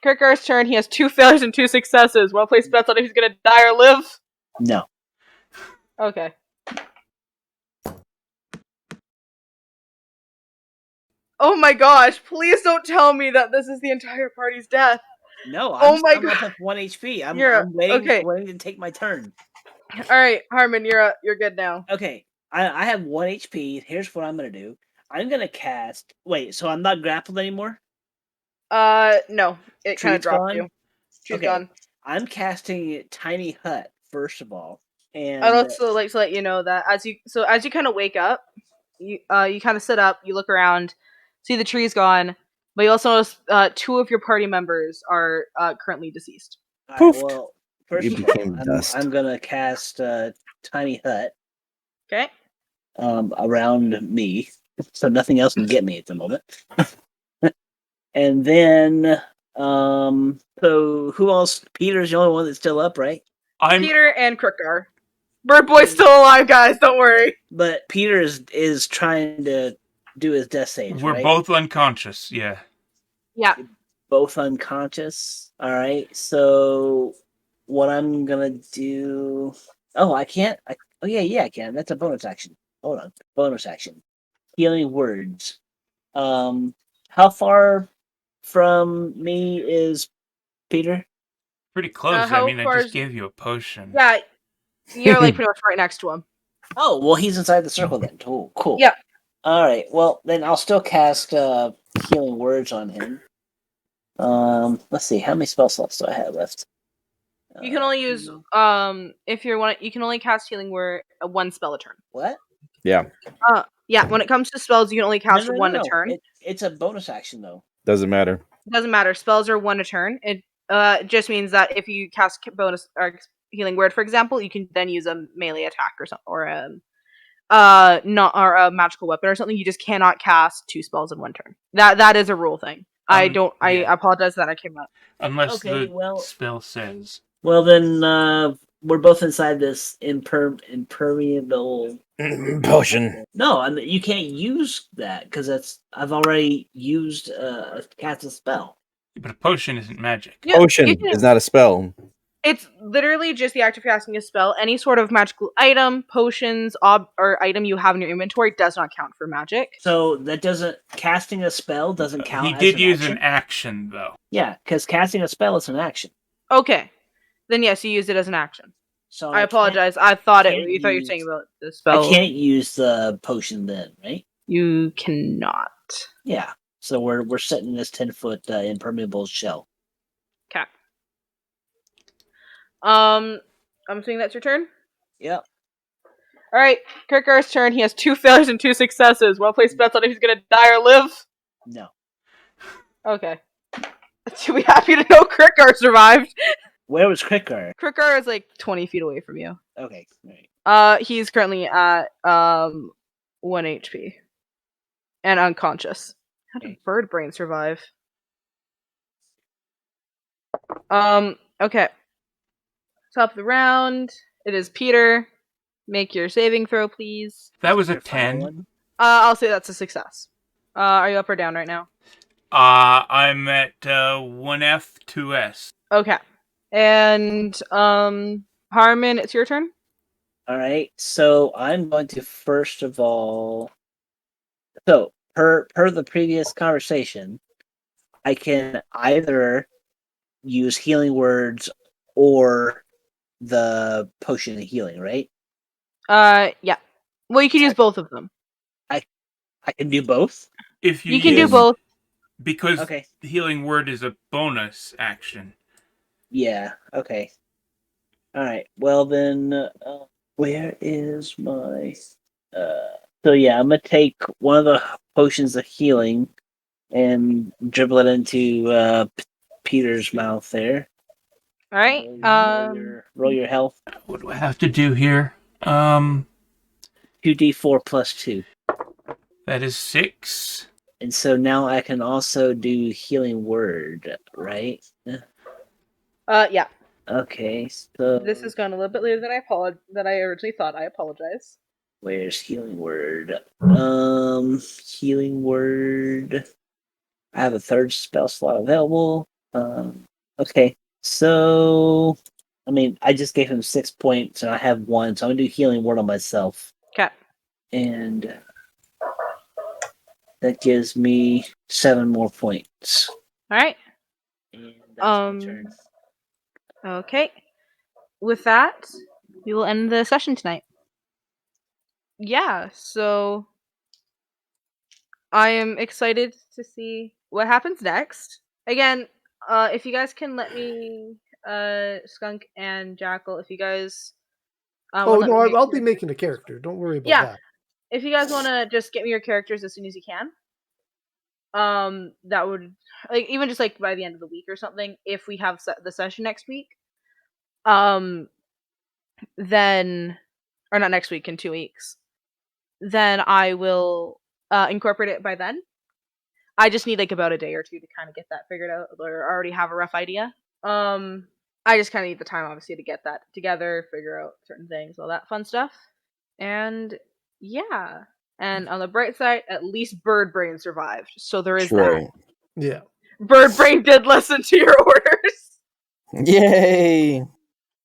Kirkar's turn. He has 2 failures and 2 successes. Want to place bets on if he's gonna die or live? No. Okay. Oh my gosh! Please don't tell me that this is the entire party's death. No, I'm my up God. with 1 HP. I'm okay. waiting to take my turn. All right, Harmon, you're good now. Okay, I have 1 HP. Here's what I'm gonna do. I'm gonna cast. Wait, so I'm not grappled anymore? No, it kind of dropped you. She's gone. I'm casting Tiny Hut first of all, and I'd also like to let you know that as you kind of wake up, you kind of sit up, you look around, see the tree's gone, but you also notice 2 of your party members are currently deceased. All right, well, first You of became all, dust. I'm gonna cast Tiny Hut. Okay. Around me, so nothing else can get me at the moment. And then, so who else? Peter's the only one that's still up, right? Peter and Crookar. Bird Boy's still alive, guys. Don't worry. But Peter is trying to do his death save. We're right? both unconscious. Yeah. Yeah. Both unconscious. All right. So what I'm gonna do? Oh, I can't. Oh yeah, I can. That's a bonus action. Hold on. Bonus action. Healing words. How far from me is Peter? Pretty close. I mean, I just gave you a potion. Yeah, you're like pretty much right next to him. Oh, well, he's inside the circle then. Cool. Yeah. All right. Well, then I'll still cast healing words on him. Let's see. How many spell slots do I have left? You can only use if you're one. You can only cast healing word 1 spell a turn. What? Yeah. Yeah. When it comes to spells, you can only cast No, 1 a turn. It's a bonus action though. Doesn't matter. It doesn't matter. Spells are 1 a turn. It just means that if you cast bonus or healing word, for example, you can then use a melee attack or something, or a magical weapon or something. You just cannot cast 2 spells in 1 turn. That is a rule thing. I apologize that I came up. Unless spell says. Well, then we're both inside this impermeable potion. No, I mean you can't use that because I've already used cast a spell. But a potion isn't magic. Potion is not a spell. It's literally just the act of casting a spell. Any sort of magical item, potions, or item you have in your inventory does not count for magic. So that doesn't casting a spell doesn't count. He did use an action though. Yeah, because casting a spell is an action. Okay, then yes, you used it as an action. So I apologize. I thought you thought you were saying about the spell. I can't use the potion then, right? You cannot. Yeah. So we're setting this 10-foot impermeable shell. Okay. I'm assuming that's your turn? Yep. Alright, Kirkar's turn. He has 2 failures and 2 successes. Want to place bets on if he's gonna die or live? No. Okay. To be happy to know Kirkar survived. Where was Kirkar? Kirkar is like 20 feet away from you. Okay. Right. He's currently at 1 HP. And unconscious. How did Bird Brain survive? Okay. Top of the round. It is Peter. Make your saving throw, please. That was a 10. I'll say that's a success. Are you up or down right now? I'm at 1F, 2S. Okay. And Harmon, it's your turn. All right. So I'm going to first of all. So per the previous conversation, I can either use healing words or the potion of healing, right? Yeah. Well, you can use both of them. I can do both. If you can do both, because the healing word is a bonus action. Yeah. Okay. All right. Well then, where is my? So yeah, I'm gonna take one of the potions of healing and dribble it into Peter's mouth there. All right. Roll your health. What do I have to do here? 2d4 plus 2. That is 6. And so now I can also do healing word, right? Yeah. Okay, so this has gone a little bit later than I originally thought. I apologize. Where's healing word? Healing word. I have a 3rd spell slot available. Okay, so I mean, I just gave him 6 points, and I have 1, so I'm gonna do healing word on myself, Okay. and that gives me 7 more points. All right. And that's my turn. Okay. With that, we will end the session tonight. Yeah, so I am excited to see what happens next. Again, if you guys can let me, Skunk and Jackal, if you guys Oh wanna let no, me I'll be making a character. Don't worry about yeah, that. if you guys want to just get me your characters as soon as you can, that would like even just like by the end of the week or something. If we have the session next week, then or not next week in 2 weeks, then I will incorporate it by then. I just need like about a day or two to kind of get that figured out, or already have a rough idea. I just kind of need the time, obviously, to get that together, figure out certain things, all that fun stuff, and yeah. And on the bright side, at least Bird Brain survived, so there is that. True. Yeah. Bird Brain did listen to your orders. Yay!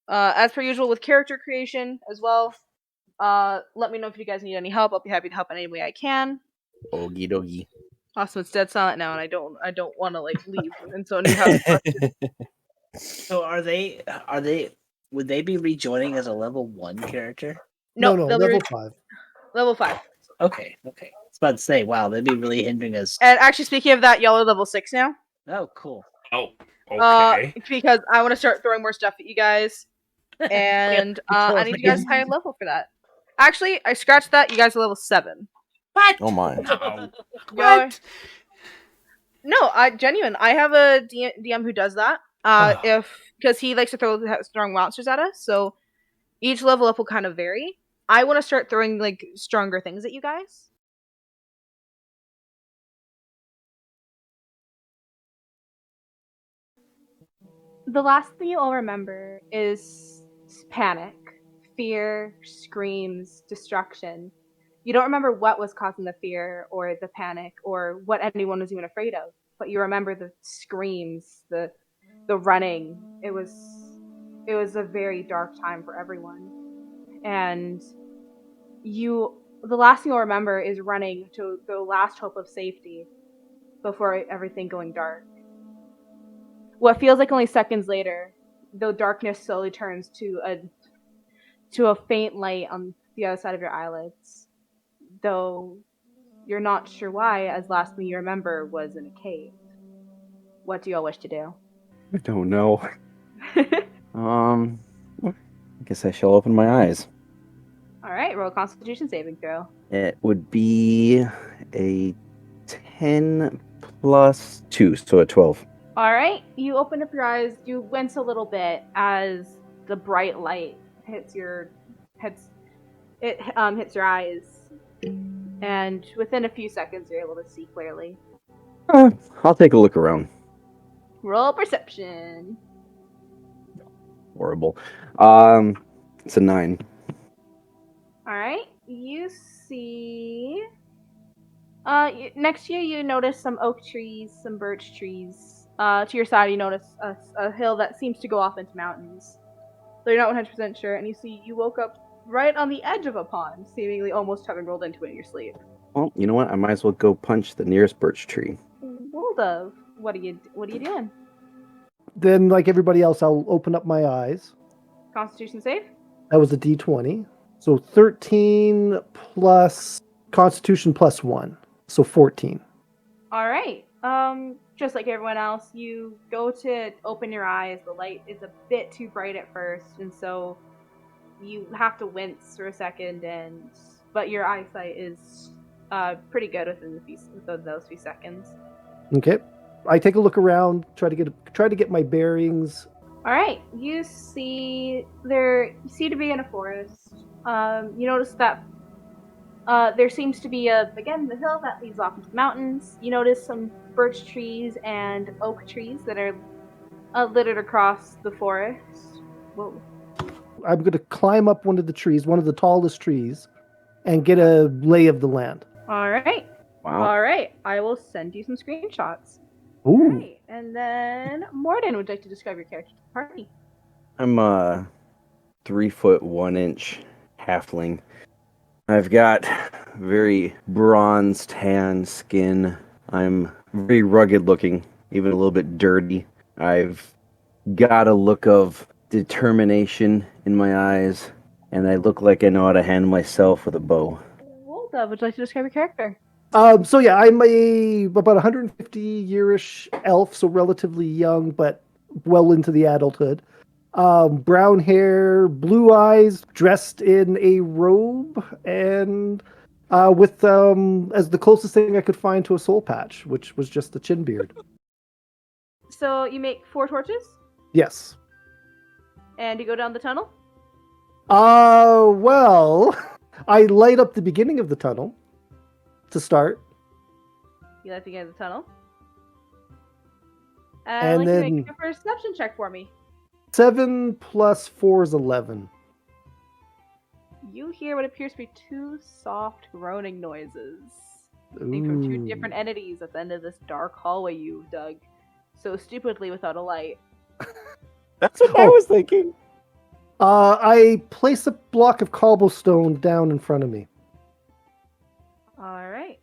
As per usual with character creation as well. Let me know if you guys need any help. I'll be happy to help in any way I can. Okie dokie. Awesome, it's dead silent now, and I don't want to like leave. And so you have So are they? Would they be rejoining as a level 1 character? no, No, they'll be level 5. level 5. Okay. I was about to say, wow, that'd be really hindering us. And actually, speaking of that, y'all are level 6 now. Oh, cool. Oh, okay. Because I want to start throwing more stuff at you guys, and I need you guys higher level for that. Actually, I scratched that. You guys are level 7. What? Oh my. No. What? No, genuine. I have a DM who does that. Because he likes to throw strong monsters at us, so each level up will kind of vary. I want to start throwing like stronger things at you guys. The last thing you all remember is panic, fear, screams, destruction. You don't remember what was causing the fear or the panic or what anyone was even afraid of, but you remember the screams, the running. It was a very dark time for everyone. And the last thing you'll remember is running to the last hope of safety before everything going dark. What feels like only seconds later, the darkness slowly turns to a faint light on the other side of your eyelids. Though you're not sure why, as last thing you remember was in a cave. What do you all wish to do? I don't know. I guess I shall open my eyes. Alright, roll a constitution saving throw. It would be a 10 plus 2, so a 12. Alright, you open up your eyes, you wince a little bit as the bright light hits your eyes, and within a few seconds you're able to see clearly. I'll take a look around. Roll perception. Horrible. It's a 9. Alright, you see... next to you notice some oak trees, some birch trees. To your side, you notice a hill that seems to go off into mountains. So you're not 100% sure, and you woke up right on the edge of a pond, seemingly almost having rolled into it in your sleep. Well, you know what? I might as well go punch the nearest birch tree. Woldove, what are you doing? Then, like everybody else, I'll open up my eyes. Constitution save? That was a D20. So 13 plus Constitution plus 1. So 14. Alright. Just like everyone else, you go to open your eyes. The light is a bit too bright at first, and so you have to wince for a second, but your eyesight is pretty good within those few seconds. Okay. I take a look around, try to get my bearings. Alright, you see to be in a forest. You notice that there seems to be the hill that leads off into the mountains. You notice some birch trees and oak trees that are littered across the forest. Whoa. I'm going to climb up one of the trees, one of the tallest trees, and get a lay of the land. Alright. Wow. Alright, I will send you some screenshots. Ooh. Right. And then Morden would like to describe your character to the party. I'm a 3 foot 1 inch halfling. I've got very bronze tan skin. I'm very rugged looking, even a little bit dirty. I've got a look of determination in my eyes, and I look like I know how to handle myself with a bow. Wolda would you like to describe your character. So yeah, I'm about 150 yearish elf, so relatively young, but well into the adulthood. Brown hair, blue eyes, dressed in a robe, and with as the closest thing I could find to a soul patch, which was just a chin beard. So you make 4 torches, Yes. and you go down the tunnel. Well, I light up the beginning of the tunnel to start. You light the beginning of the tunnel. And I'd like then- to make a perception check for me. 7 plus 4 is 11. You hear what appears to be 2 soft groaning noises. I think from 2 different entities at the end of this dark hallway you've dug so stupidly without a light. That's what I was thinking. I place a block of cobblestone down in front of me. Alright.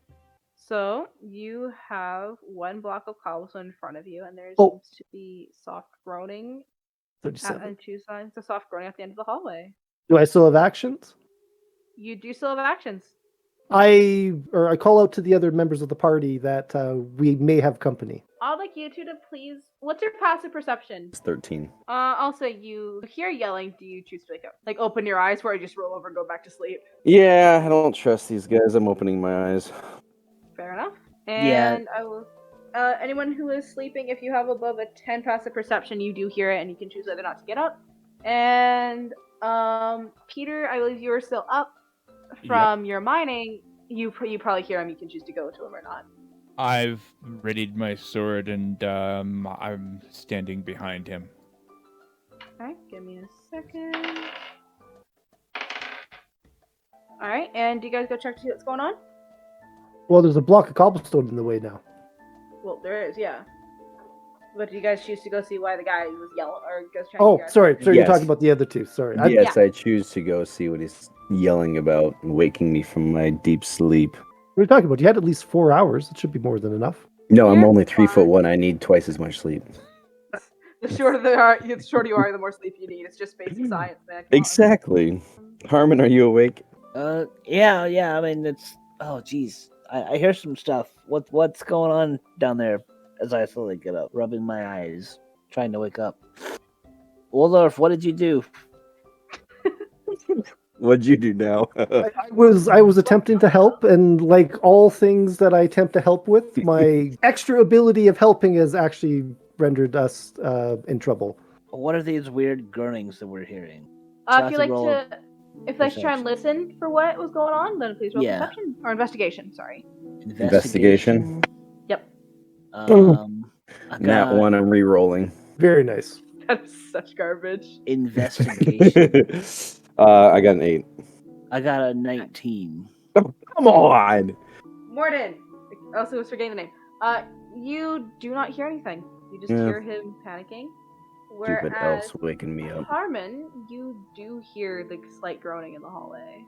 So you have 1 block of cobblestone in front of you, and there Oh. seems to be soft groaning 37. and 2 signs of soft groaning at the end of the hallway. Do I still have actions? You do still have actions. I call out to the other members of the party that we may have company. I'd like you two to please. What's your passive perception? It's 13. Also, you hear yelling. Do you choose to like open your eyes, or just roll over and go back to sleep? Yeah, I don't trust these guys. I'm opening my eyes. Fair enough. Yeah. And I will. Anyone who is sleeping, if you have above a 10 passive perception, you do hear it, and you can choose whether or not to get up. And Peter, I believe you are still up from your mining. You probably hear him. You can choose to go to him or not. I've readied my sword and I'm standing behind him. Alright, give me a second. Alright, and do you guys go check to see what's going on? Well, there's a block of cobblestone in the way now. Well, there is, yeah. But do you guys choose to go see why the guy was yelling, or goes trying Oh, to sorry. You're Yes. talking about the other two. Sorry. Yes, I choose to go see what he's yelling about, waking me from my deep sleep. What are you talking about? You had at least 4 hours. It should be more than enough. No, I'm You're only 3 foot fine. 1. I need twice as much sleep. The shorter the shorter you are, the more sleep you need. It's just basic science, man. Come on. Exactly. Harmon, are you awake? Yeah. I mean, it's. Oh, jeez. I hear some stuff. What's going on down there? As I slowly get up, rubbing my eyes, trying to wake up. Waldorf, what did you do? What'd you do now? I was attempting to help, and like all things that I attempt to help with, my extra ability of helping has actually rendered us in trouble. What are these weird groanings that we're hearing? If you like to, if you like to try and listen for what was going on, then please roll Yeah. perception or investigation. Sorry. Investigation? Yep. I Nat got 1, I'm re-rolling. Very nice. That is such garbage. investigation. I got an 8. I got a 19. Oh, come on! Morden. Also was forgetting the name. You do not hear anything. You just Yeah. hear him panicking. Stupid Whereas elves waking me up. Harmon, you do hear the slight groaning in the hallway.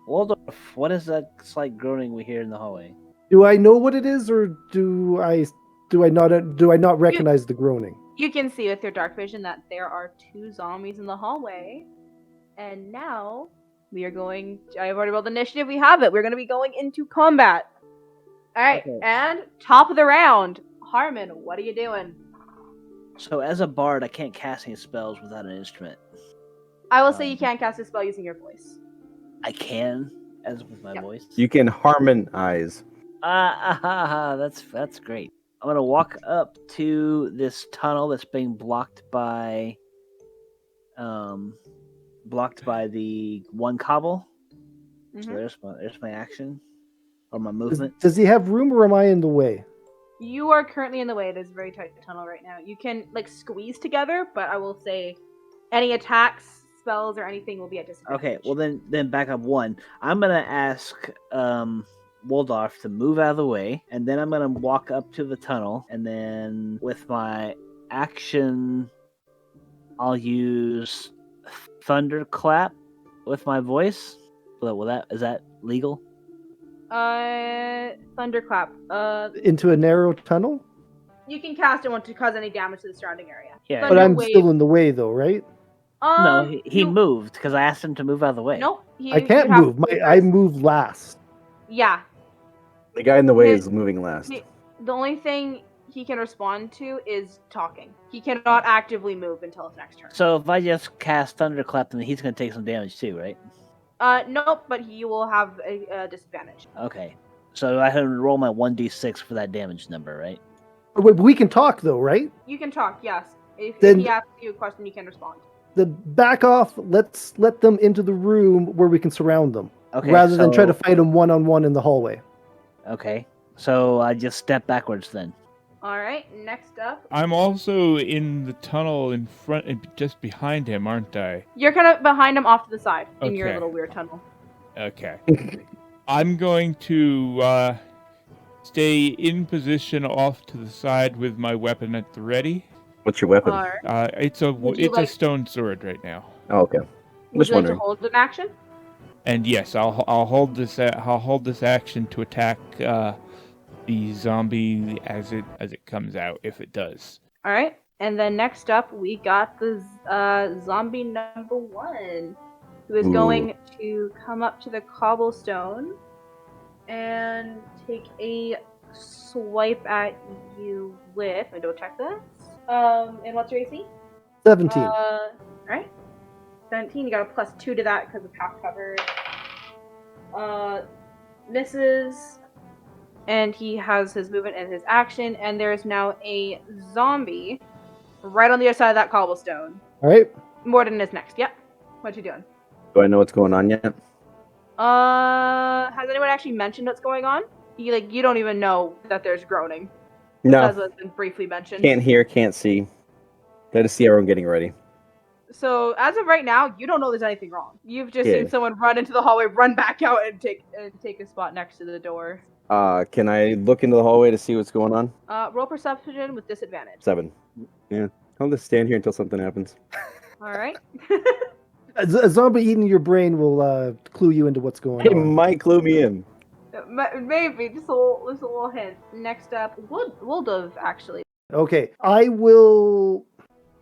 Waldorf, what is that slight groaning we hear in the hallway? Do I know what it is, or do I not recognize the groaning? You can see with your dark vision that there are 2 zombies in the hallway. And now we are going. I've already rolled initiative. We have it. We're going to be going into combat. All right, Okay. and top of the round, Harmon. What are you doing? So, as a bard, I can't cast any spells without an instrument. I will say you can't cast a spell using your voice. I can, as with my Yep. voice. You can harmonize. That's great. I'm gonna walk up to this tunnel that's being blocked by the 1 cobble. So Mhm. there's my action or my movement. Does he have room, or am I in the way? You are currently in the way. It is a very tight tunnel right now. You can like squeeze together, but I will say any attacks, spells, or anything will be at disadvantage. Okay, well then back up 1. I'm gonna ask Waldorf to move out of the way, and then I'm gonna walk up to the tunnel, and then with my action, I'll use thunderclap with my voice. Is that legal? Thunderclap. Into a narrow tunnel? You can cast it to cause any damage to the surrounding area. Yeah. But I'm Thunder still wave. in the way, though, right? No, he moved because I asked him to move out of the way. Nope. I can't move. I move last. Yeah. The guy in the way His- is moving last. The only thing he can respond to is talking. He cannot actively move until his next turn. So if I just cast thunderclap, then he's gonna take some damage too, right? Nope, but he will have a disadvantage. Okay. So I have to roll my 1d6 for that damage number, right? Wait, we can talk, though, right? You can talk, yes. If Then- he asks you a question, you can respond. Then back off. Let's let them into the room where we can surround them, Okay. rather than try to so- fight them one-on-one in the hallway. Okay. So I just step backwards then. Alright, next up. I'm also in the tunnel in front, just behind him, aren't I? You're kind of behind him off to the side in your Okay. little weird tunnel. Okay. I'm going to stay in position off to the side with my weapon at the ready. What's your weapon? Alright. It's Would you a like- stone sword right now. Oh, okay. Would Just you like to wondering. hold an action? And yes, I'll hold this action to attack the zombie as it comes out, if it does. Alright. And then next up, we got the zombie number 1, who is Ooh. going to come up to the cobblestone and take a swipe at you with. Let me double check this. And what's your AC? 17. Alright. 17, you got a +2 to that because of half cover. Misses. And he has his movement and his action, and there is now a zombie right on the other side of that cobblestone. All right. Morden is next. Yep. What you doing? Do I know what's going on yet? Has anyone actually mentioned what's going on? You don't even know that there's groaning. No. As has been briefly mentioned. Can't hear, can't see. Got to see everyone getting ready. So as of right now, you don't know there's anything wrong. You've just Yeah. seen someone run into the hallway, run back out, and take a spot next to the door. Can I look into the hallway to see what's going on? Roll perception with disadvantage. 7. Yeah. I'll just stand here until something happens. All right. A zombie eating your brain will clue you into what's going It on. might clue me in. Maybe just a little hint. Next up, Woldov actually. Okay, I will.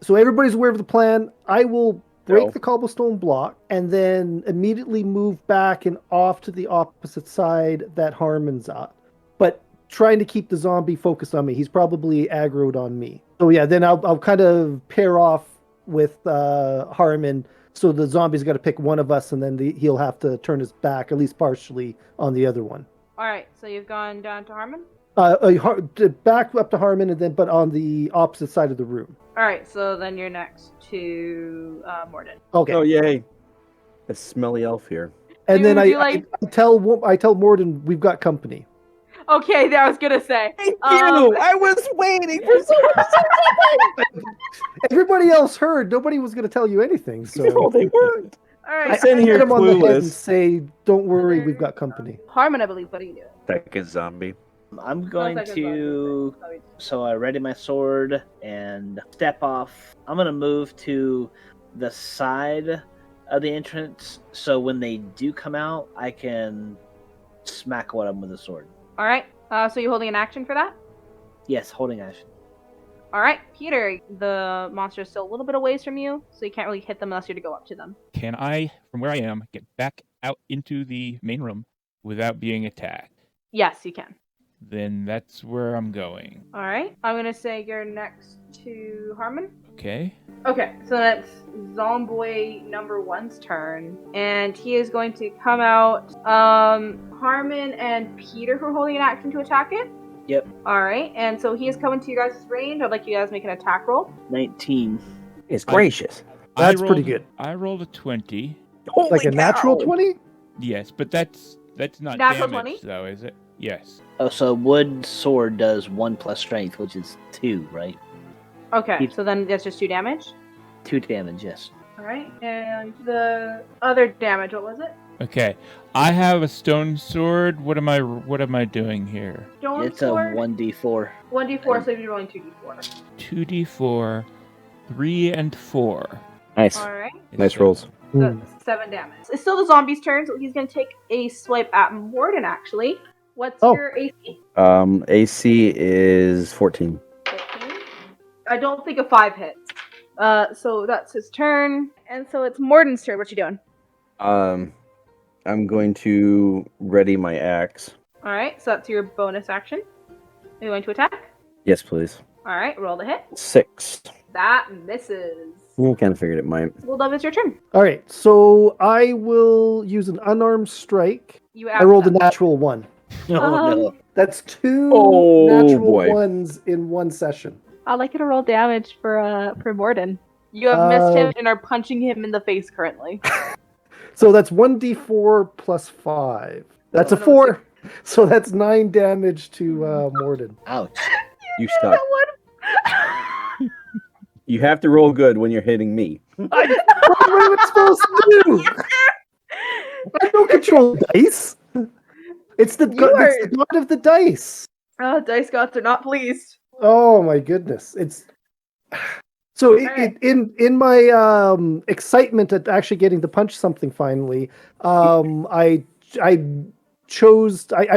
So everybody's aware of the plan. I will break Well. the cobblestone block and then immediately move back and off to the opposite side that Harmon's at. But trying to keep the zombie focused on me. He's probably aggroed on me. So yeah, then I'll kind of pair off with Harmon. So the zombie's got to pick one of us, and then he'll have to turn his back, at least partially, on the other one. All right. So you've gone down to Harmon. Back up to Harmon, and then but on the opposite side of the room. All right. So then you're next to Morden. Okay. Oh, yay. A smelly elf here. And then Dude, I, you like- I tell Morden we've got company. Okay, I was gonna say. Thank Um, I was waiting for someone. Everybody else heard. Nobody was going to tell you anything. So No, they weren't. All I right. send hit here him on the head and clueless. say, "Don't worry, we've got company." Harmon, I believe. What are you doing? Second zombie. I'm going Sounds like a to. zombie. So I ready my sword and step off. I'm gonna move to the side of the entrance, so when they do come out, I can smack one of them with a sword. All right. So you're holding an action for that? Yes, holding action. All right, Peter. The monster is still a little bit away from you, so you can't really hit them unless you're to go up to them. Can I, from where I am, get back out into the main room without being attacked? Yes, you can. Then that's where I'm going. All right. I'm gonna say you're next to Harmon. Okay. Okay, so that's Zomboy number 1's turn, and he is going to come out. Harmon and Peter, who are holding an action to attack it. Yep. All right, and so he is coming to you guys' range. I'd like you guys to make an attack roll. 19. It's gracious. That's I pretty rolled- good. I rolled a 20. Holy Like a natural cow. 20? Yes, but that's not Natural damage, 20? though, is it? Yes. Oh, so wood sword does 1 plus strength, which is 2, right? Okay, so then that's just 2 damage. 2 damage, yes. All right, and the other damage, what was it? Okay. I have a stone sword. What am I doing here? Stone It's sword. a 1d4. 1d4, so you're rolling 2d4. 2d4, 3 and 4. Nice. All right. Nice rolls. So 7 damage. It's still the zombie's turn, so he's gonna take a swipe at Morden. Actually, what's your AC? AC is 14. 15. I don't think a 5 hits. So that's his turn, and so it's Morden's turn. What you doing? I'm going to ready my axe. All right. So that's your bonus action. Are you going to attack? Yes, please. All right. Roll the hit. 6. That misses. I kind of figured it might. Well, Dove, it's your turn. All right, so I will use an unarmed strike. You I rolled a that. natural 1. Oh no. That's 2 Oh, natural boy. 1s in one session. I'd like you to roll damage for Morden. You have missed him and are punching him in the face currently. So that's 1d4 plus 5. That's a 4. So that's 9 damage to Morden. Ouch. You suck. You have to roll good when you're hitting me. What am I supposed to do? I don't control dice. It's the god of the dice. Oh, dice gods are not pleased. Oh my goodness! It's so in my excitement at actually getting to punch something finally. I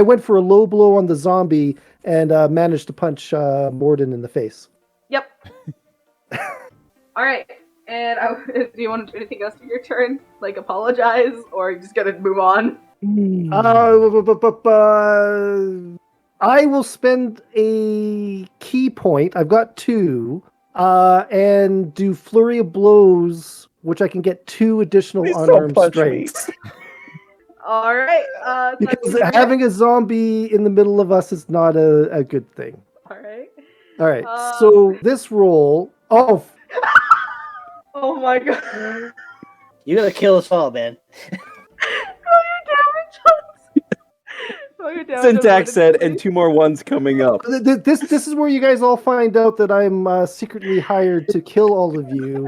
went for a low blow on the zombie and managed to punch Morden in the face. Yep. All right. And do you want to do anything else for your turn? Like apologize, or are you just gonna move on? I will spend a key point. I've got 2, and do flurry of blows, which I can get 2 additional unarmed strikes. All right. Because having a zombie in the middle of us is not a good thing. All right. All right. So this roll. Oh. Oh my god. You're gonna kill us all, man. Roll your damage. Syntax said, and 2 more ones coming up. This is where you guys all find out that I'm secretly hired to kill all of you,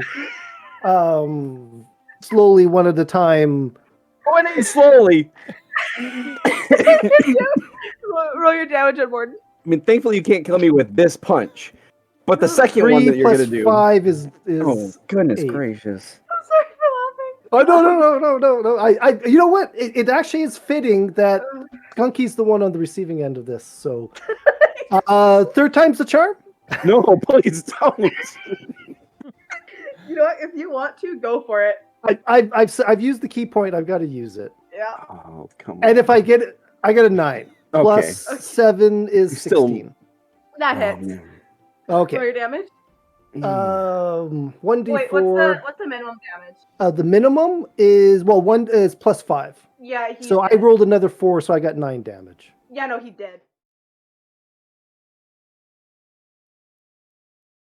slowly, one at a time. Going in slowly. Roll your damage on Morden. I mean, thankfully you can't kill me with this punch. But the second one that you're going to do... 5 is oh, goodness 8. gracious. I'm sorry for laughing. Oh, no. I you know what? It actually is fitting that Skunky's the one on the receiving end of this. So, third time's the charm? No, please don't. You know what? If you want to, go for it. I've used the key point. I've got to use it. Yeah. Oh, come on. And if I get it, I get a 9. Okay. Plus 7 is Still- 16. That hits. man. Okay. Roll your damage. 1d4. Wait, what's the minimum damage? The minimum is 1 is plus 5. Yeah. So I rolled another 4, so I got 9 damage. Yeah, no, he did.